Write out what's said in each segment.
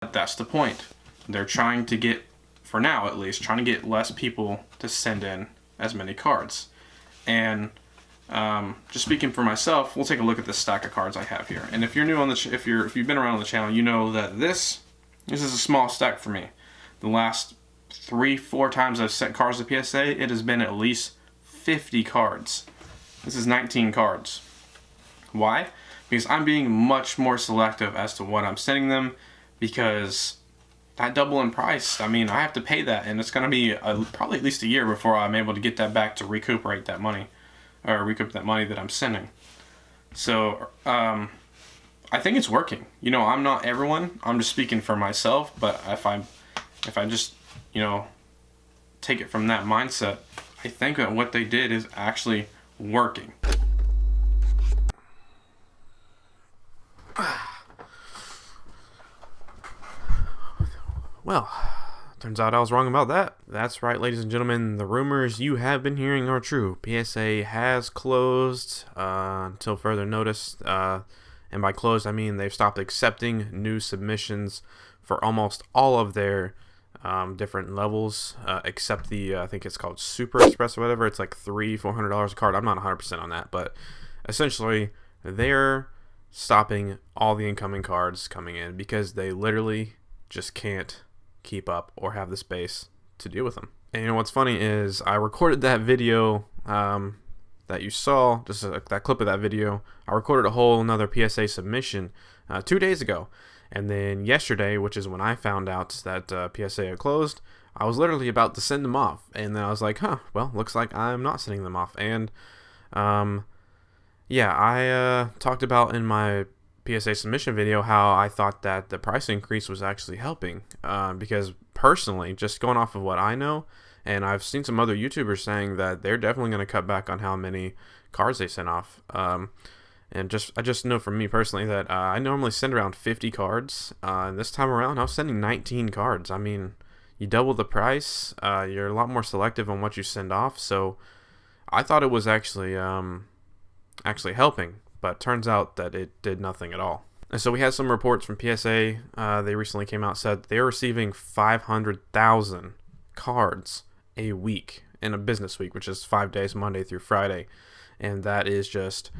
That's the point. They're trying to get, for now at least, trying to get less people to send in as many cards. And just speaking for myself, we'll take a look at this stack of cards I have here. And if you're new on the, if you've been around on the channel, you know that this is a small stack for me. The last 3-4 times I've sent cards to PSA, it has been at least 50 cards. This is 19 cards. Why? Because I'm being much more selective as to what I'm sending them, because that double in price, I mean, I have to pay that, and it's going to be probably at least a year before I'm able to get that back to recuperate that money, or recoup that money that I'm sending. So I think it's working. You know, I'm not everyone. I'm just speaking for myself. But if I just, you know, take it from that mindset, I think that what they did is actually working. Well, turns out I was wrong about that. That's right, ladies and gentlemen. The rumors you have been hearing are true. PSA has closed until further notice. And by closed, I mean they've stopped accepting new submissions for almost all of their different levels, except the, I think it's called Super Express or whatever. It's like $400 a card. I'm not 100% on that, but essentially they're stopping all the incoming cards coming in because they literally just can't keep up or have the space to deal with them. And you know what's funny is I recorded that video that you saw, just that clip of that video. I recorded a whole another PSA submission 2 days ago, and then yesterday, which is when I found out that PSA had closed, I was literally about to send them off, and then I was like, well, looks like I'm not sending them off. And yeah, I talked about in my PSA submission video how I thought that the price increase was actually helping, because personally, just going off of what I know, and I've seen some other YouTubers saying that they're definitely going to cut back on how many cards they send off. And I just know from me personally that I normally send around 50 cards, and this time around I was sending 19 cards. I mean, you double the price, you're a lot more selective on what you send off, so I thought it was actually helping. But turns out that it did nothing at all. And so we had some reports from PSA. They recently came out and said they're receiving 500,000 cards a week in a business week, which is 5 days, Monday through Friday. And that is just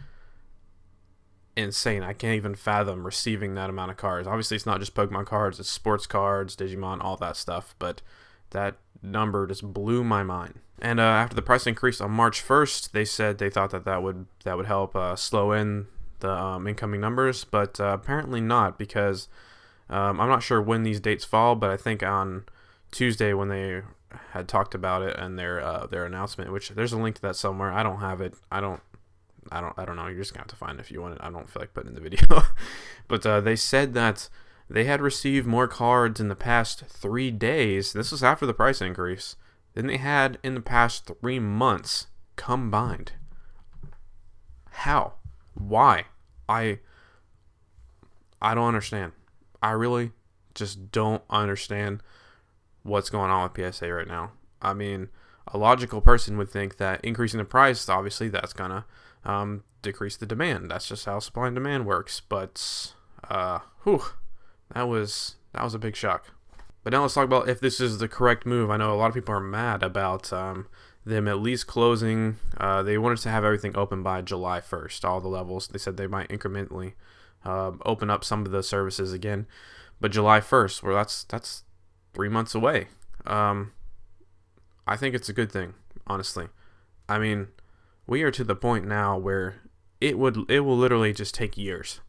insane. I can't even fathom receiving that amount of cards. Obviously, it's not just Pokemon cards. It's sports cards, Digimon, all that stuff. But that number just blew my mind. And after the price increase on March 1st, they said they thought that would help slow in the incoming numbers, but apparently not, because I'm not sure when these dates fall, but I think on Tuesday when they had talked about it and their announcement, which there's a link to that somewhere. I don't have it. I don't know. You're just gonna have to find it if you want it. I don't feel like putting it in the video. But they said that they had received more cards in the past 3 days. This was after the price increase than they had in the past 3 months combined. How? Why? I don't understand. I really just don't understand what's going on with PSA right now. I mean, a logical person would think that increasing the price, obviously, that's gonna decrease the demand. That's just how supply and demand works. But that was a big shock. But now let's talk about if this is the correct move. I know a lot of people are mad about them at least closing. They wanted to have everything open by July 1st, all the levels. They said they might incrementally open up some of the services again. But July 1st, well, that's 3 months away. I think it's a good thing, honestly. I mean, we are to the point now where it will literally just take years.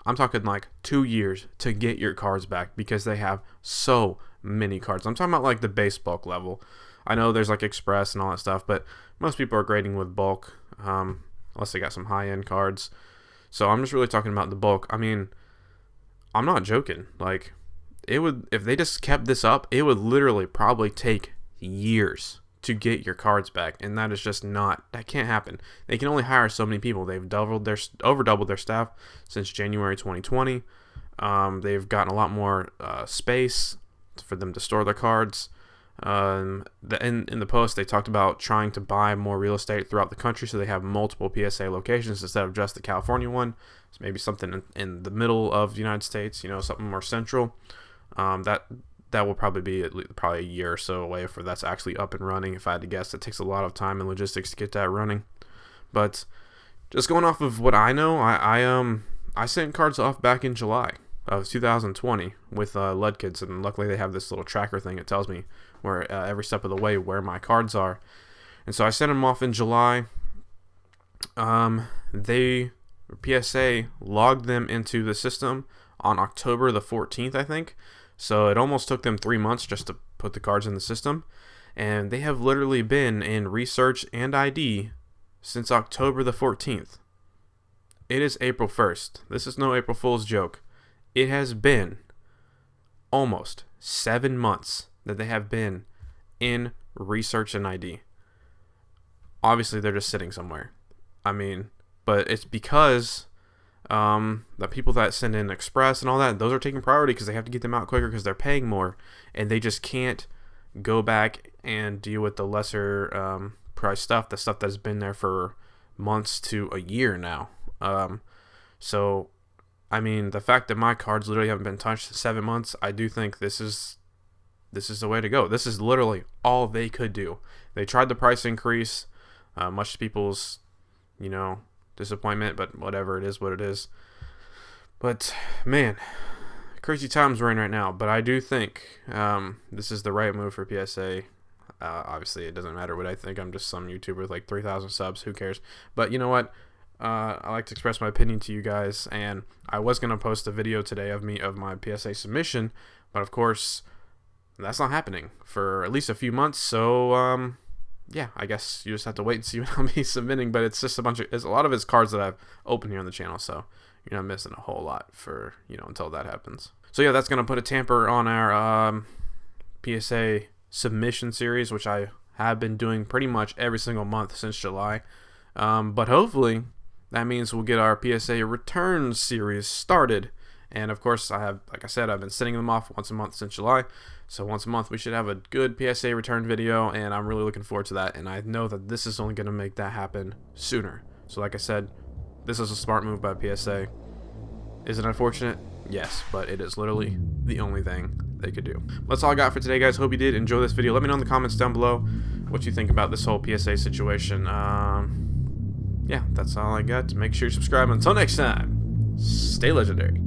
I'm talking like 2 years to get your cards back because they have so many cards. I'm talking about like the base bulk level. I know there's like Express and all that stuff, but most people are grading with bulk, unless they got some high-end cards. So I'm just really talking about the bulk. I mean, I'm not joking. Like, it would, if they just kept this up, it would literally probably take years to get your cards back, and that is just not, that can't happen. They can only hire so many people. They've over doubled their staff since January 2020. They've gotten a lot more space for them to store their cards. In the post, they talked about trying to buy more real estate throughout the country, so they have multiple PSA locations instead of just the California one. So maybe something in the middle of the United States, you know, something more central. That will probably be at least probably a year or so away for that's actually up and running. If I had to guess, it takes a lot of time and logistics to get that running. But just going off of what I know, I sent cards off back in July of 2020 with lead kits, and luckily they have this little tracker thing. It tells me where every step of the way where my cards are, and so I sent them off in July. PSA logged them into the system on October the 14th, I think. So it almost took them 3 months just to put the cards in the system, and they have literally been in research and ID since October the 14th. It is April 1st. This is no April Fool's joke. It has been almost 7 months that they have been in research and ID. Obviously, they're just sitting somewhere. I mean, but it's because the people that send in express and all that, those are taking priority because they have to get them out quicker because they're paying more, and they just can't go back and deal with the lesser price stuff, the stuff that's been there for months to a year now. So, I mean, the fact that my cards literally haven't been touched in 7 months, I do think this is the way to go. This is literally all they could do. They tried the price increase, much to people's, disappointment, but whatever, it is what it is. But man, crazy times we're in right now. But I do think this is the right move for PSA. Obviously, it doesn't matter what I think. I'm just some YouTuber with like 3,000 subs. Who cares? But you know what? I like to express my opinion to you guys, and I was gonna post a video today of my PSA submission, but of course, that's not happening for at least a few months. So yeah, I guess you just have to wait and see when I'll be submitting. But it's just it's a lot of it's cards that I've opened here on the channel, so you're not missing a whole lot for until that happens. So yeah, that's gonna put a tamper on our PSA submission series, which I have been doing pretty much every single month since July. But hopefully that means we'll get our PSA return series started. And of course, like I said, I've been sending them off once a month since July. So once a month, we should have a good PSA return video, and I'm really looking forward to that. And I know that this is only going to make that happen sooner. So like I said, this is a smart move by PSA. Is it unfortunate? Yes, but it is literally the only thing they could do. That's all I got for today, guys. Hope you did enjoy this video. Let me know in the comments down below what you think about this whole PSA situation. Yeah, that's all I got. Make sure you subscribe. Until next time, stay legendary.